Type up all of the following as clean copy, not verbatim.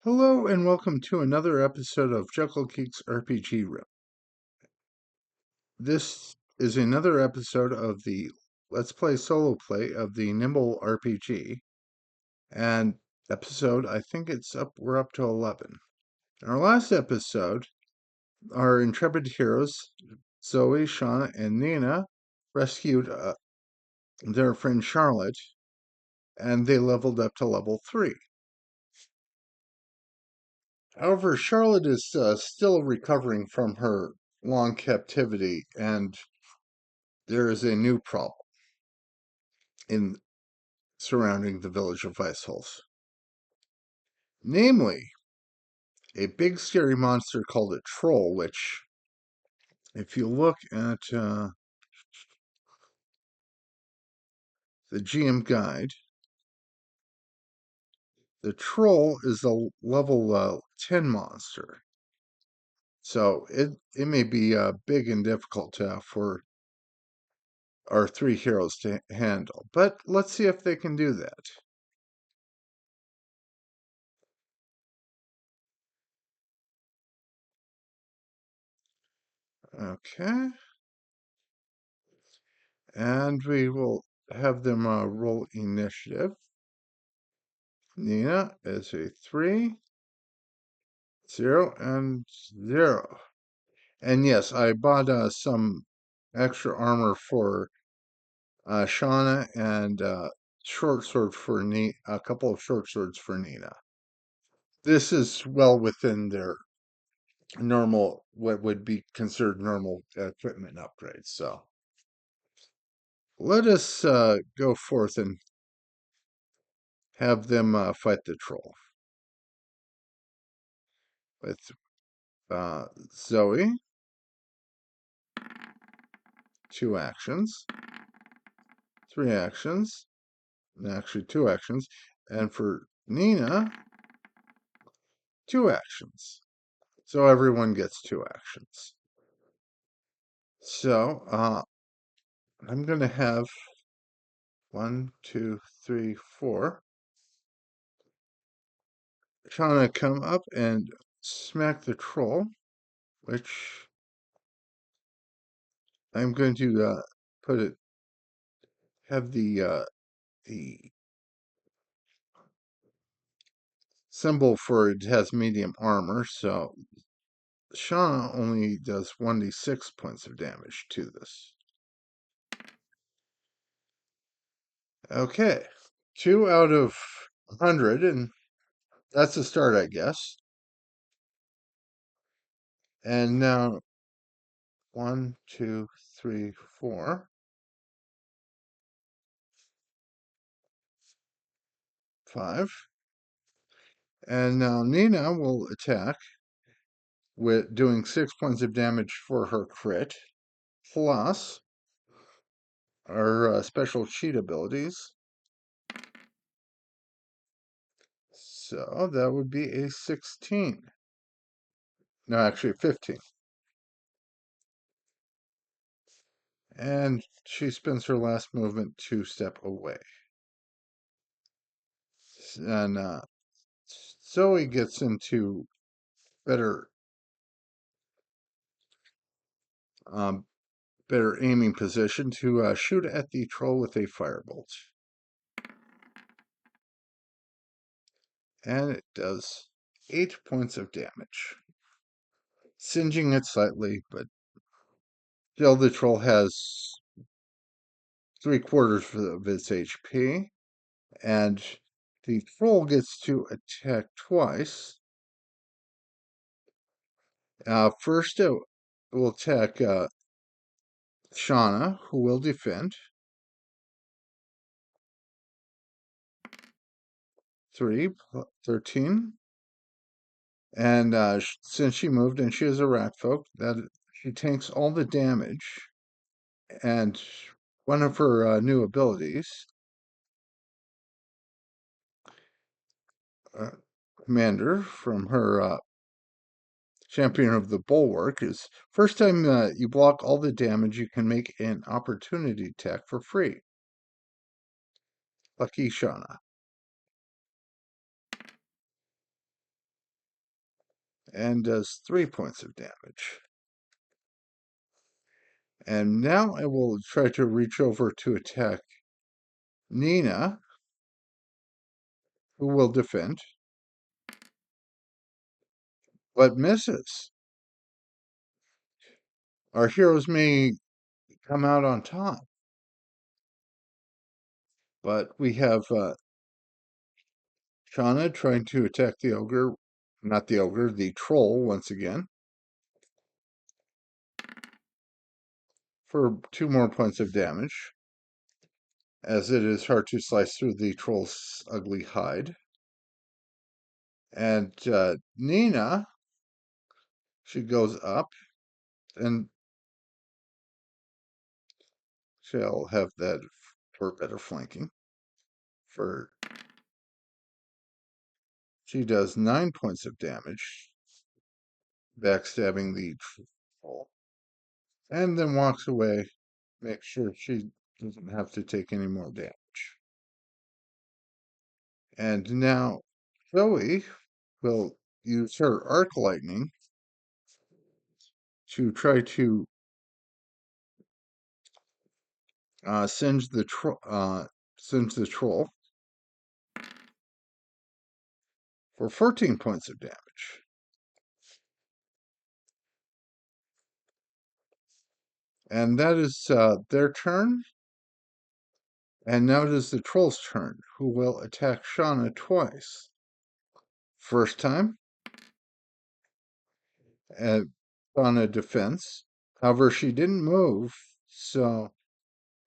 Hello and welcome to another episode of Chuckle Geeks RPG Room. This is another episode of the Let's Play solo play of the Nimble RPG, and episode I think we're up to 11. In our last episode, our intrepid heroes Zoe, Shana, and Nina rescued their friend Charlotte, and they leveled up to level 3. However, Charlotte is still recovering from her long captivity, and there is a new problem in surrounding the village of Weisholz. Namely, a big scary monster called a troll, which, if you look at the GM guide, the troll is a level 10 monster. So it may be big and difficult for our three heroes to handle. But let's see if they can do that. Okay. And we will have them roll initiative. Nina is a 3, 0, and 0. And yes, I bought some extra armor for Shauna and short sword for a couple of short swords for Nina. This is well within their normal, what would be considered normal equipment upgrades. So let us go forth and have them fight the troll with Zoe. 2 actions, 3 actions, actually 2 actions, and for Nina, 2 actions. So everyone gets 2 actions. So I'm going to have 1, 2, 3, 4. Shauna come up and smack the troll, which I'm going to have the symbol for it has medium armor, so Shauna only does 1d6 points of damage to this. Okay, 2 out of 100, and that's a start, I guess. And now 1, 2, 3, 4, 5. And now Nina will attack with doing 6 points of damage for her crit, plus our special cheat abilities. So that would be a 16. No, actually 15. And she spends her last movement to step away. And Zoe gets into better um, better aiming position to shoot at the troll with a firebolt. And it does 8 points of damage, singeing it slightly, but still the troll has 3/4 of its HP, and the troll gets to attack twice. First, it will attack Shauna, who will defend. 13. And since she moved and she is a rat folk, that she takes all the damage. And one of her new abilities, Commander, from her Champion of the Bulwark, is first time you block all the damage, you can make an opportunity attack for free. Lucky Shauna. and does 3 points of damage. And now I will try to reach over to attack Nina, who will defend, but misses. Our heroes may come out on top, but we have Shana trying to attack the ogre, not the ogre, the troll once again, for 2 more points of damage, as it is hard to slice through the troll's ugly hide. And Nina, she goes up, and she'll have that for better flanking. She does 9 points of damage, backstabbing the troll, and then walks away, make sure she doesn't have to take any more damage. And now Zoe will use her arc lightning to try to singe the troll for 14 points of damage. And that is their turn. And now it is the troll's turn, who will attack Shauna twice. First time, on a defense. However, she didn't move, so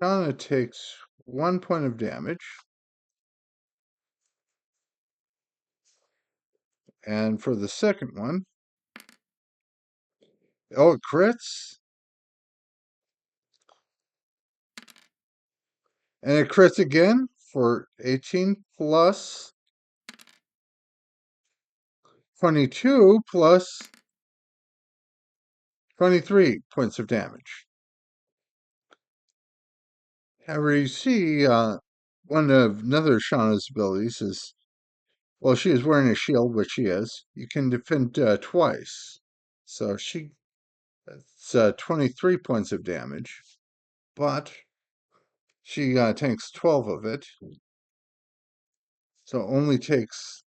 Shauna takes 1 point of damage. And for the second one, oh, it crits. And it crits again for 18 plus 22 plus 23 points of damage. However, you see, one of another Shauna's abilities is, well, she is wearing a shield, which she is. You can defend twice. So it's 23 points of damage, but she tanks 12 of it. So only takes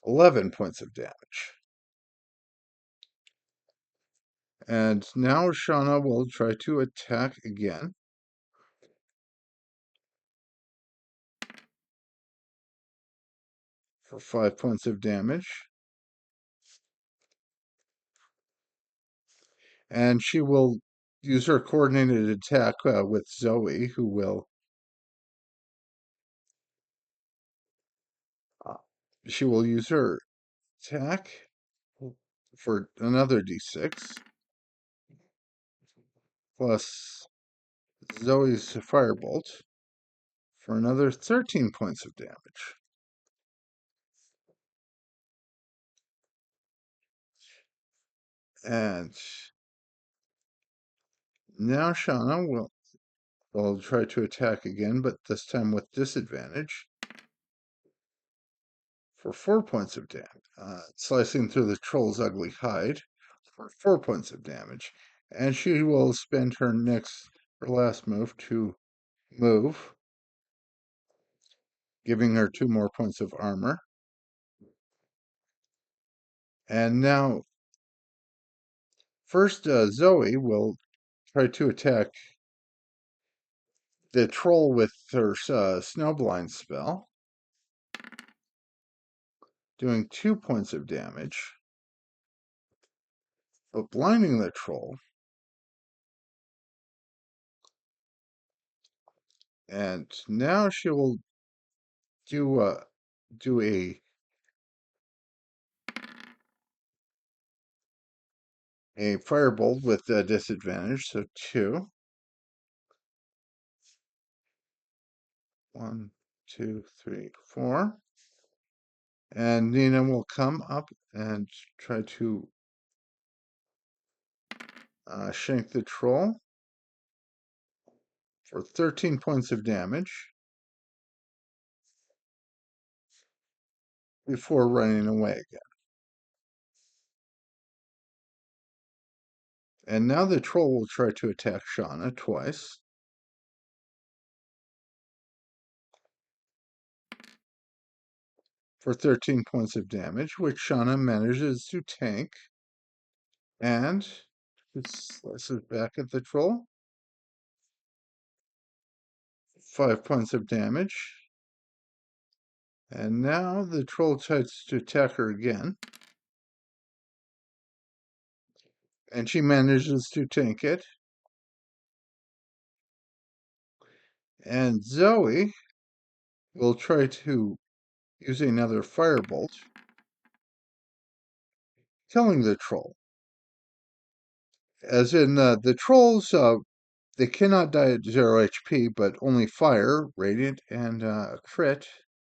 11 points of damage. And now Shauna will try to attack again. For 5 points of damage. And she will use her coordinated attack with Zoe, who will. She will use her attack for another d6, plus Zoe's firebolt for another 13 points of damage. And now Shauna will try to attack again, but this time with disadvantage for 4 points of damage, slicing through the troll's ugly hide for 4 points of damage. And she will spend her last move to move, giving her 2 more points of armor. And now, first, Zoe will try to attack the troll with her Snowblind spell, doing 2 points of damage, but blinding the troll. And now she will do a firebolt with disadvantage, so 2. 1, 2, 3, 4. And Nina will come up and try to shank the troll for 13 points of damage. before running away again. And now the troll will try to attack Shana twice. For 13 points of damage, which Shana manages to tank. And it slices back at the troll. 5 points of damage. And now the troll tries to attack her again. And she manages to tank it. And Zoey will try to use another firebolt, killing the troll. As in, the trolls, they cannot die at 0 HP, but only fire, radiant, and crit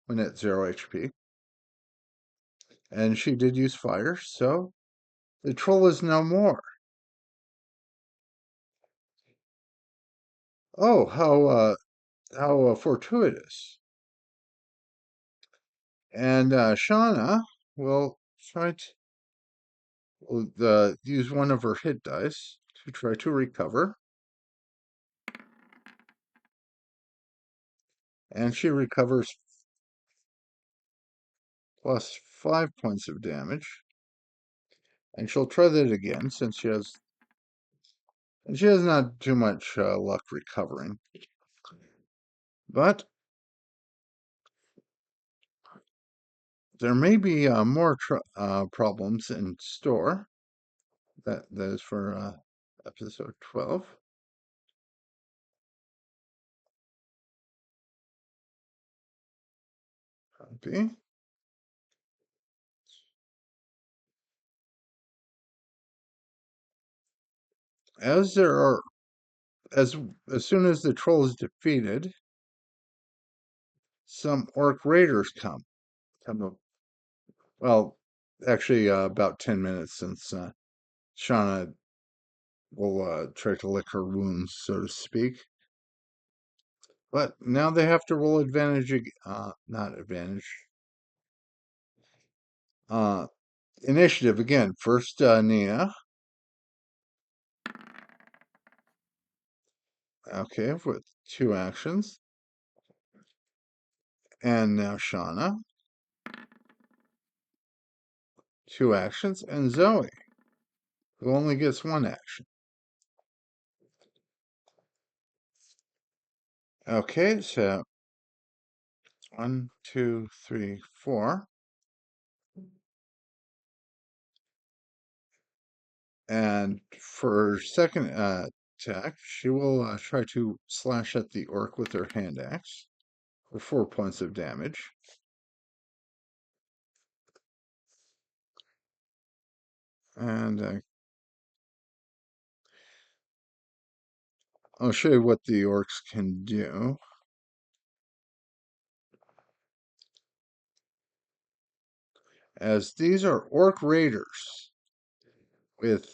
when at 0 HP. And she did use fire, so the troll is no more. Oh, how fortuitous. And Shauna will try to use one of her hit dice to try to recover. And she recovers plus 5 points of damage. And she'll try that again since she has not too much luck recovering. But there may be more problems in store. That is for episode 12. Copy. As there are, as soon as the troll is defeated, some orc raiders come up. Well, actually, about 10 minutes since Shauna will try to lick her wounds, so to speak. But now they have to roll advantage, not advantage. Initiative again. First, Nina. Okay, with 2 actions. And now Shauna. 2 actions. And Zoey, who only gets 1 action. Okay, so 1, 2, 3, 4. And for second attack, she will try to slash at the orc with her hand axe for 4 points of damage. And I'll show you what the orcs can do. As these are orc raiders with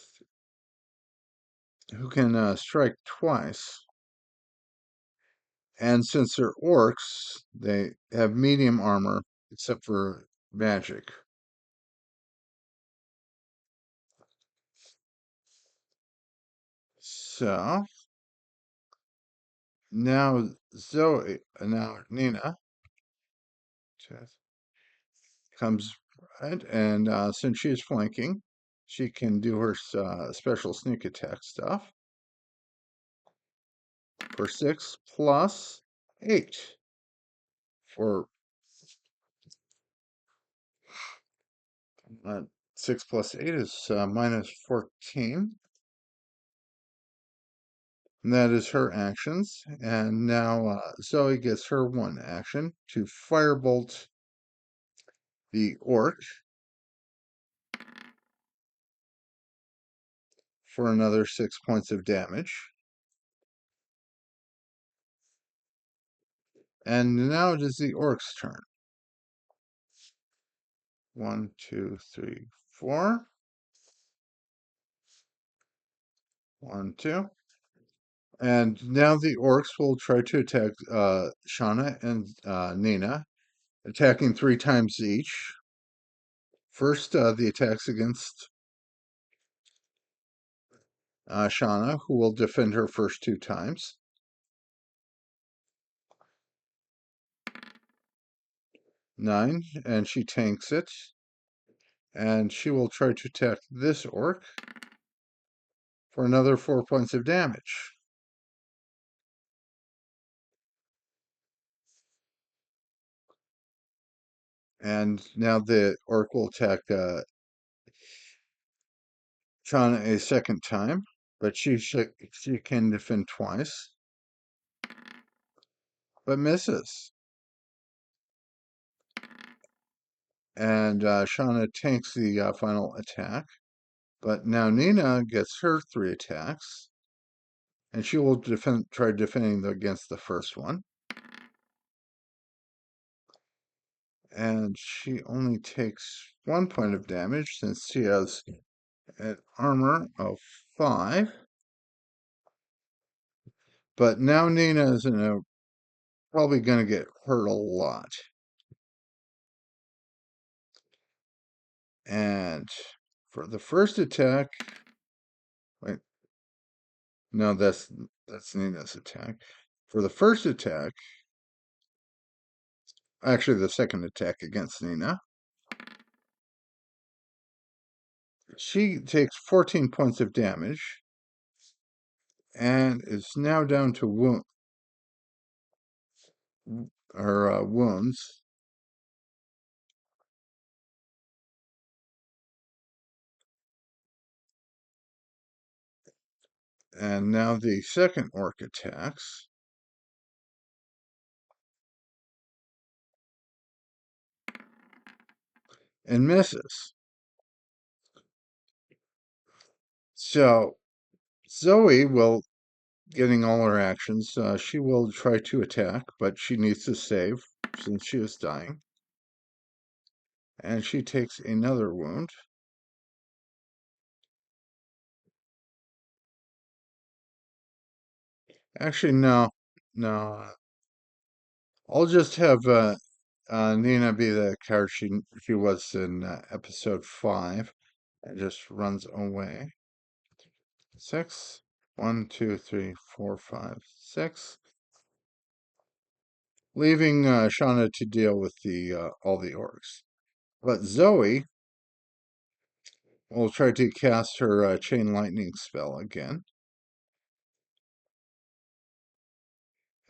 who can strike twice. And since they're orcs, they have medium armor, except for magic. So now now Nina comes right, and since she is flanking, she can do her special sneak attack stuff for 6 plus 8 for 6 plus 8 is minus 14. And that is her actions. And now Zoe gets her 1 action to firebolt the orc for another 6 points of damage. And now it is the orc's turn. 1, 2, 3, 4. 1, 2. And now the orcs will try to attack Shauna and Nina, attacking 3 times each First, the attacks against Shana, who will defend her first 2 times. 9, and she tanks it. And she will try to attack this orc for another 4 points of damage. And now the orc will attack Shana a second time, but she can defend twice, but misses. And Shana tanks the final attack, but now Nina gets her 3 attacks, and she will try defending against the first one. And she only takes 1 point of damage since she has an armor of 5. But now Nina is probably going to get hurt a lot. And for the first attack, wait, no, that's Nina's attack. For the first attack, actually the second attack against Nina, she takes 14 points of damage and is now down to wounds. And now the second orc attacks. And misses. So Zoe will, getting all her actions, she will try to attack, but she needs to save since she is dying. And she takes another wound. Actually, no. I'll just have Nina be the character she was in episode 5. And just runs away. 6. 1, 2, 3, 4, 5, 6. Leaving Shauna to deal with all the orcs. But Zoe will try to cast her chain lightning spell again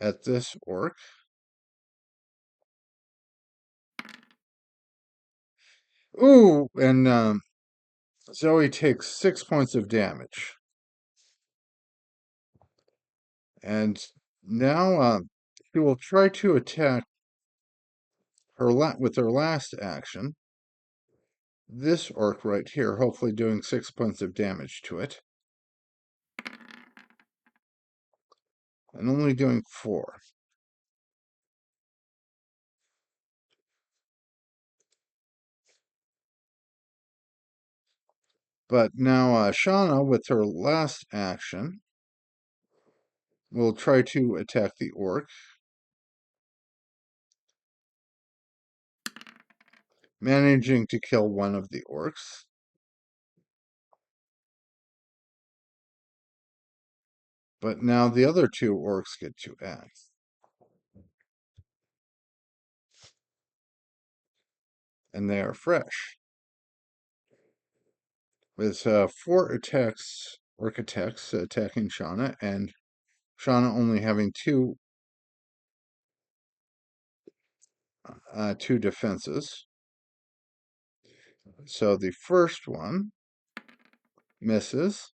at this orc. Ooh, and Zoe takes 6 points of damage. And now she will try to attack with her last action. This orc right here, hopefully doing 6 points of damage to it. And only doing 4. But now Shauna, with her last action, will try to attack the orc, managing to kill one of the orcs. But now the other 2 orcs get to act. And they are fresh. With 4 attacks, orc attacks, attacking Shauna, and Shauna only having 2 defenses. So the first one misses.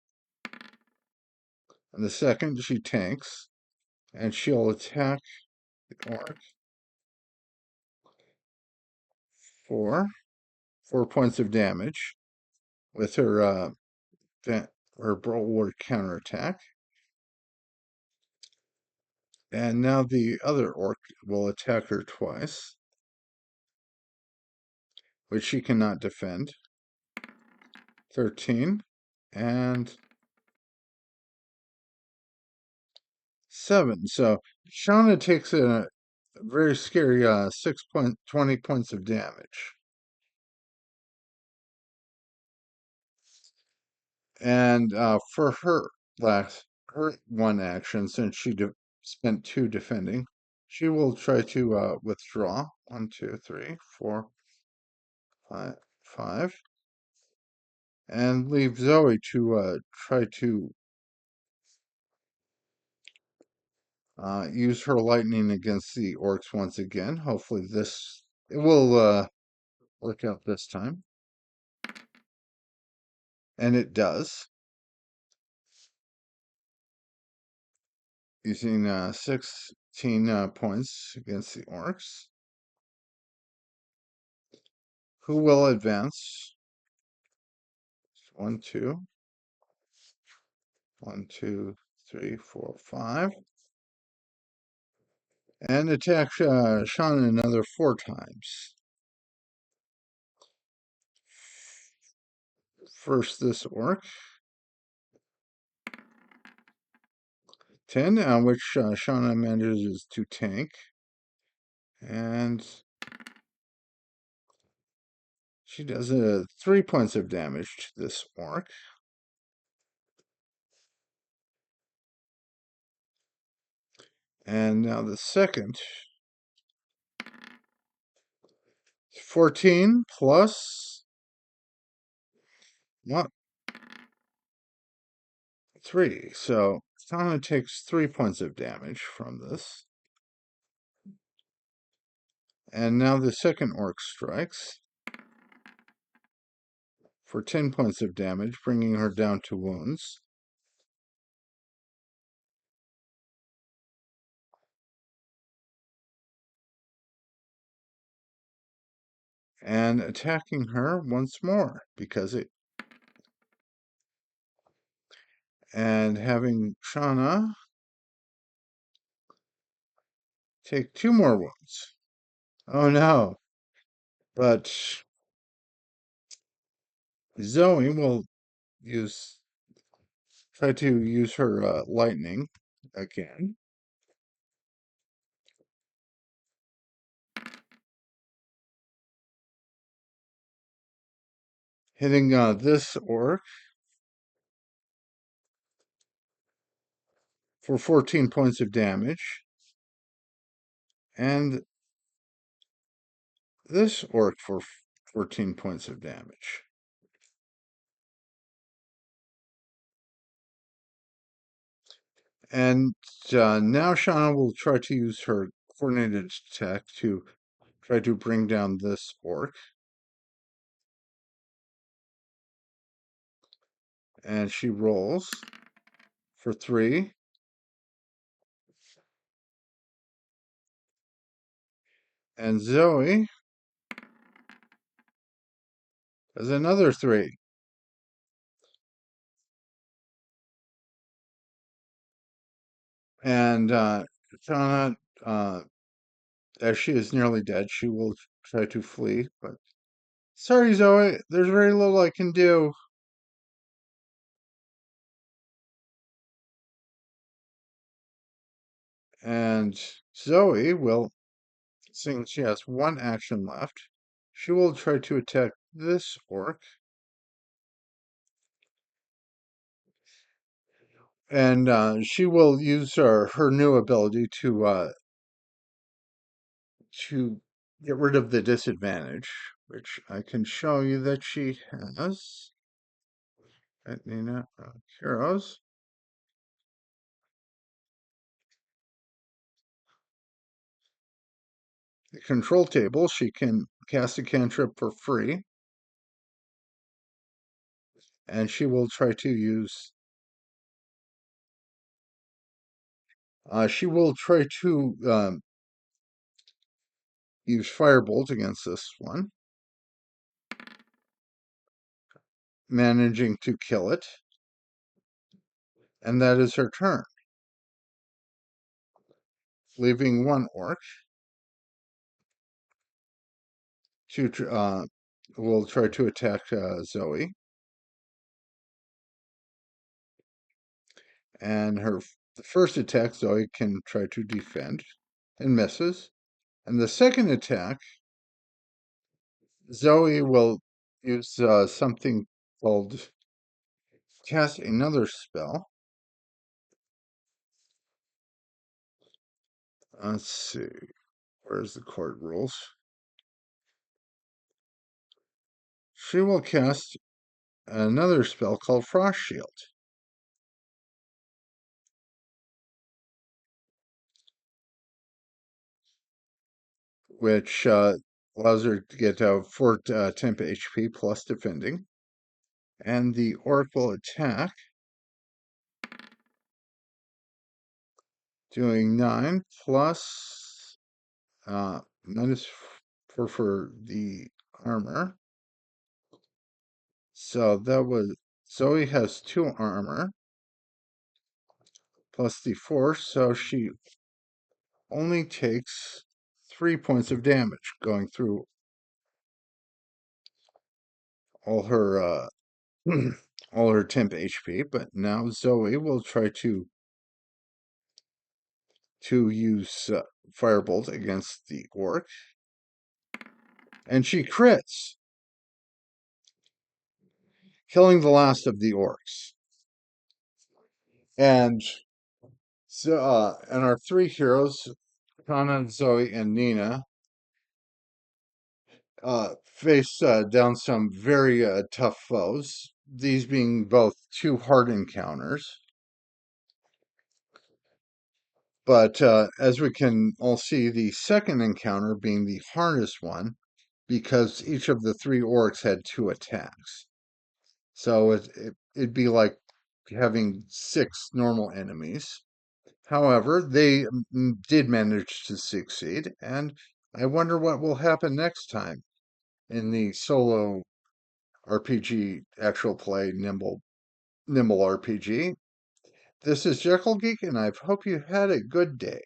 And the second she tanks. And she'll attack the orc for 4 points of damage with her bulwark counterattack. And now the other orc will attack her twice, which she cannot defend. 13 and 7. So Shauna takes a very scary 20 points of damage. And for her one action, since she spent two defending, she will try to withdraw. 1, 2, 3, 4, 5, and leave Zoey to try to use her lightning against the orcs once again. Hopefully it will work out this time. And it does. Using 16 points against the orcs. Who will advance? 1, 2. 1, 2, 3, 4, 5. And attack Shana another 4 times. First, this orc. 10, which Shana manages to tank. And she does 3 points of damage to this orc. And now the second. 14 plus what? 3. So Shana takes 3 points of damage from this. And now the second orc strikes for 10 points of damage, bringing her down to wounds. And attacking her once more because it. And having Shana take 2 more wounds. Oh no. But Zoe will try to use her lightning again. Hitting this orc for 14 points of damage. And this orc for 14 points of damage. And now Shauna will try to use her coordinated attack to try to bring down this orc. And she rolls for 3. And Zoe has another 3. And Shauna, as she is nearly dead, she will try to flee. But sorry, Zoe, there's very little I can do. And Zoe will, since she has 1 action left, she will try to attack this orc. And she will use her new ability to get rid of the disadvantage, which I can show you that she has. At Nina Heroes. The control table, she can cast a cantrip for free. And she will try to use. She will try to use Firebolt against this one, managing to kill it. And that is her turn, leaving 1 orc to will try to attack Zoe. And the first attack, Zoe can try to defend and misses. And the second attack, Zoe will use something called cast another spell. Let's see. Where's the court rules? She will cast another spell called Frost Shield, which allows her to get 4 temp HP plus defending. And the orc will attack, doing 9 plus -4 for the armor. So that was Zoe has 2 armor plus the 4, so she only takes 3 points of damage going through all her all her temp HP. But now Zoe will try to use Firebolt against the orc, and she crits, killing the last of the orcs. And so, and our 3 heroes, Kana, Zoe, and Nina, face down some very tough foes. These being both 2 hard encounters. But as we can all see, the second encounter being the hardest one, because each of the 3 orcs had 2 attacks. So it'd be like having 6 normal enemies. However, they did manage to succeed, and I wonder what will happen next time in the solo RPG actual play Nimble RPG. This is Jekyll Geek, and I hope you had a good day.